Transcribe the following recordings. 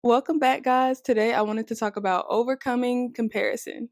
Welcome back, guys. Today I wanted to talk about overcoming comparison.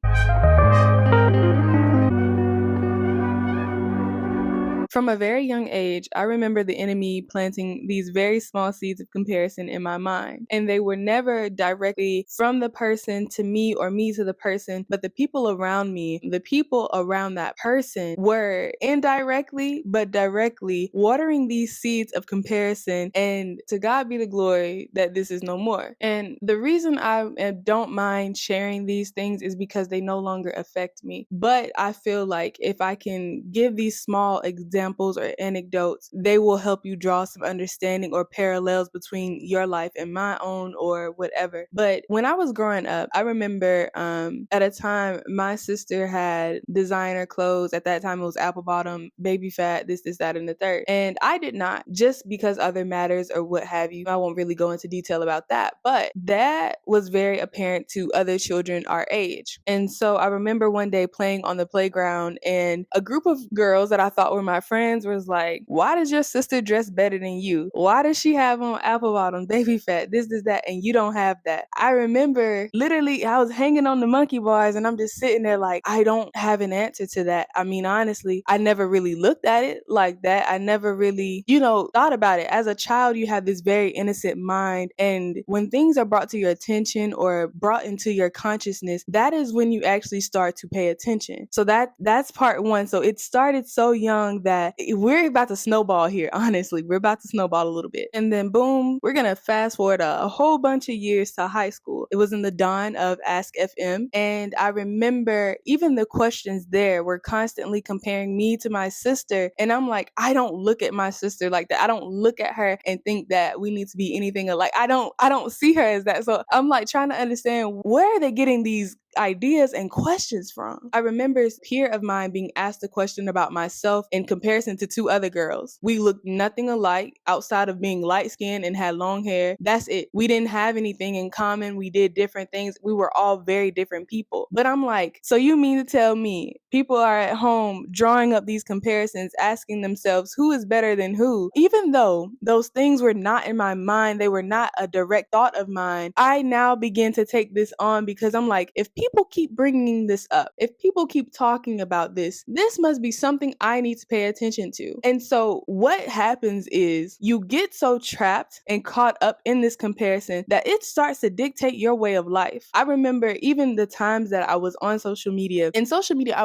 From a very young age, I remember the enemy planting these very small seeds of comparison in my mind. And they were never directly from the person to me or me to the person, but the people around me, the people around that person were indirectly but directly watering these seeds of comparison. And to God be the glory that this is no more. And the reason I don't mind sharing these things is because they no longer affect me. But I feel like if I can give these small examples or anecdotes, they will help you draw some understanding or parallels between your life and my own or whatever. But when I was growing up, I remember at a time my sister had designer clothes. At that time, it was apple bottom, baby fat, this, that, and the third. And I did not, just because other matters or what have you. I won't really go into detail about that, but that was very apparent to other children our age. And so I remember one day playing on the playground, and a group of girls that I thought were my friends was like, why does your sister dress better than you? Why does she have on apple bottom, baby fat, this, that, and you don't have that? I remember literally I was hanging on the monkey bars and I'm just sitting there like, I don't have an answer to that. I mean, honestly, I never really looked at it like that. I never really, thought about it. As a child, you have this very innocent mind. And when things are brought to your attention or brought into your consciousness, that is when you actually start to pay attention. So that's part one. So it started so young that we're about to snowball here. Honestly, we're about to snowball a little bit. And then boom, we're going to fast forward a whole bunch of years to high school. It was in the dawn of Ask FM. And I remember even the questions there were constantly comparing me to my sister. And I'm like, I don't look at my sister like that. I don't look at her and think that we need to be anything alike. I don't see her as that. So I'm like trying to understand, where are they getting these ideas and questions from? I remember a peer of mine being asked a question about myself in comparison to two other girls. We looked nothing alike outside of being light skinned and had long hair. That's it. We didn't have anything in common. We did different things. We were all very different people. But I'm like, so you mean to tell me people are at home drawing up these comparisons, asking themselves who is better than who? Even though those things were not in my mind, they were not a direct thought of mine, I now begin to take this on because I'm like, if people keep bringing this up, if people keep talking about this must be something I need to pay attention to. And so what happens is you get so trapped and caught up in this comparison that it starts to dictate your way of life. I remember even the times that I was on social media. And social media,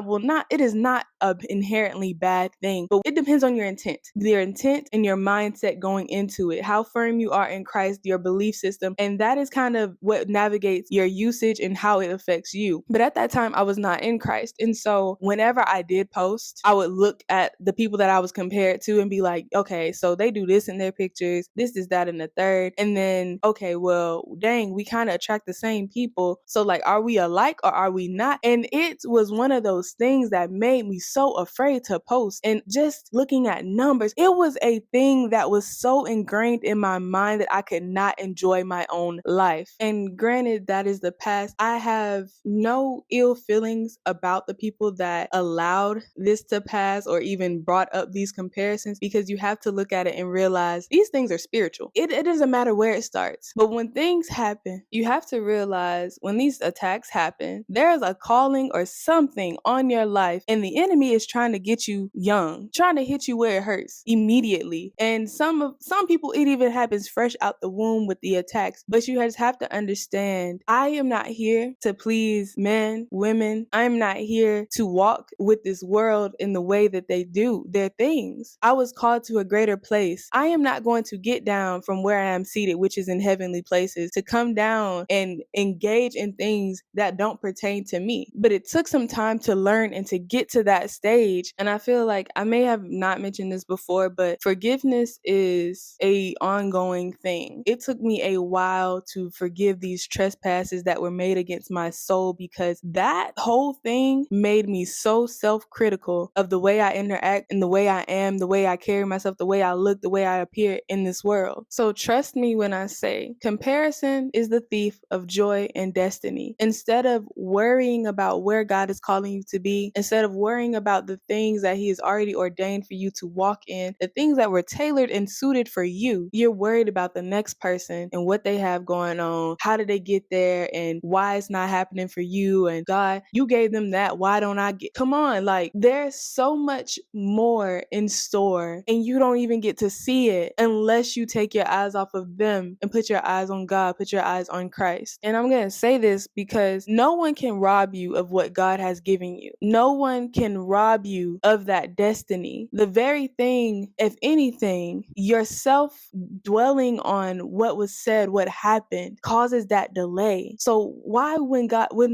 it is not an inherently bad thing, but it depends on your intent and your mindset going into it, how firm you are in Christ, your belief system. And that is kind of what navigates your usage and how it affects you. But at that time, I was not in Christ. And so whenever I did post, I would look at the people that I was compared to and be like, okay, so they do this in their pictures, this is that in the third. And then, okay, well, dang, we kind of attract the same people. So like, are we alike or are we not? And it was one of those things that made me so afraid to post. And just looking at numbers, it was a thing that was so ingrained in my mind that I could not enjoy my own life. And granted, that is the past. I have no ill feelings about the people that allowed this to pass or even brought up these comparisons, because you have to look at it and realize these things are spiritual. It doesn't matter where it starts. But when things happen, you have to realize when these attacks happen, there's a calling or something on your life, and the enemy is trying to get you young, trying to hit you where it hurts immediately. And some people, it even happens fresh out the womb with the attacks. But you just have to understand, I am not here to please men, women. I'm not here to walk with this world in the way that they do their things. I was called to a greater place. I am not going to get down from where I am seated, which is in heavenly places, to come down and engage in things that don't pertain to me. But it took some time to learn and to get to that stage. And I feel like I may have not mentioned this before, but forgiveness is a ongoing thing. It took me a while to forgive these trespasses that were made against my soul soul, because that whole thing made me so self-critical of the way I interact and the way I am, the way I carry myself, the way I look, the way I appear in this world. So trust me when I say comparison is the thief of joy and destiny. Instead of worrying about where God is calling you to be, instead of worrying about the things that He has already ordained for you to walk in, the things that were tailored and suited for you, you're worried about the next person and what they have going on. How did they get there and why it's not happening for you? And God, you gave them that. Why don't I get? Come on, like there's so much more in store and you don't even get to see it unless you take your eyes off of them and put your eyes on God, put your eyes on Christ. And I'm going to say this because no one can rob you of what God has given you. No one can rob you of that destiny. The very thing, if anything, yourself dwelling on what was said, what happened, causes that delay. So why when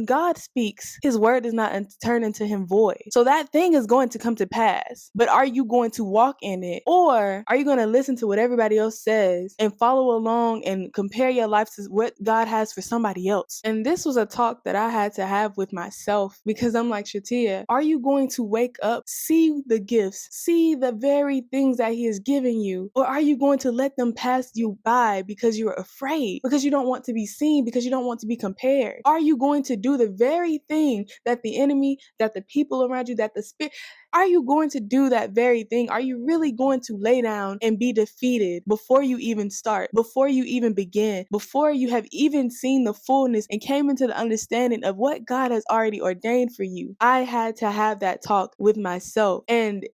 God speaks, His word does not turn into Him void. So that thing is going to come to pass. But are you going to walk in it? Or are you going to listen to what everybody else says and follow along and compare your life to what God has for somebody else? And this was a talk that I had to have with myself, because I'm like, Chetehyast, are you going to wake up, see the gifts, see the very things that He is giving you? Or are you going to let them pass you by because you're afraid, because you don't want to be seen, because you don't want to be compared? Are you going to do the very thing that the enemy, that the people around you, that the spirit, are you going to do that very thing? Are you really going to lay down and be defeated before you even start, before you even begin, before you have even seen the fullness and came into the understanding of what God has already ordained for you? I had to have that talk with myself. And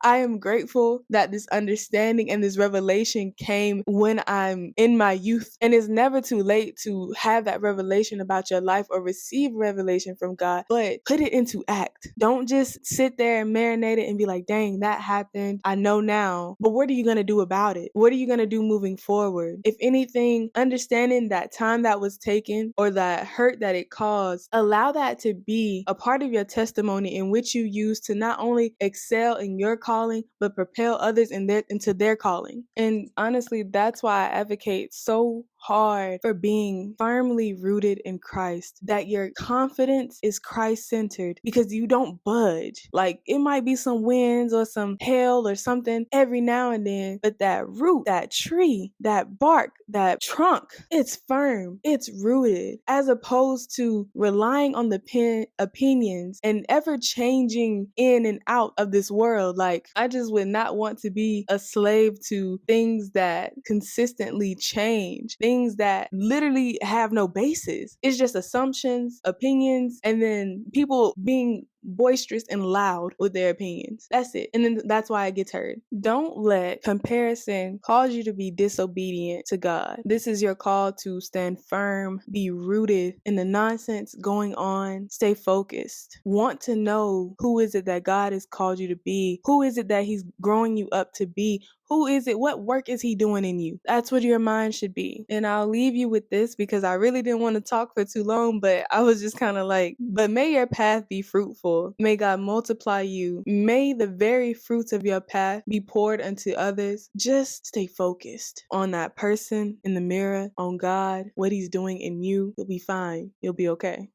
I am grateful that this understanding and this revelation came when I'm in my youth. And it's never too late to have that revelation about your life or receive revelation from God, but put it into act. Don't just sit there and marinate it and be like, dang, that happened. I know now. But what are you going to do about it? What are you going to do moving forward? If anything, understanding that time that was taken or that hurt that it caused, allow that to be a part of your testimony in which you use to not only excel in your calling, but propel others into their calling. And honestly, that's why I advocate so hard for being firmly rooted in Christ, that your confidence is Christ-centered, because you don't budge. Like, it might be some winds or some hail or something every now and then, but that root, that tree, that bark, that trunk, it's firm, it's rooted, as opposed to relying on the opinions and ever changing in and out of this world. Like, I just would not want to be a slave to things that consistently change, things that literally have no basis. It's just assumptions, opinions, and then people being boisterous and loud with their opinions. That's it. And then that's why it gets heard. Don't let comparison cause you to be disobedient to God. This is your call to stand firm, be rooted in the nonsense going on, stay focused. Want to know who is it that God has called you to be? Who is it that He's growing you up to be? Who is it? What work is He doing in you? That's what your mind should be. And I'll leave you with this because I really didn't want to talk for too long, but I was just kind of like, but may your path be fruitful. May God multiply you. May the very fruits of your path be poured unto others. Just stay focused on that person in the mirror, on God, what He's doing in you. You'll be fine. You'll be okay.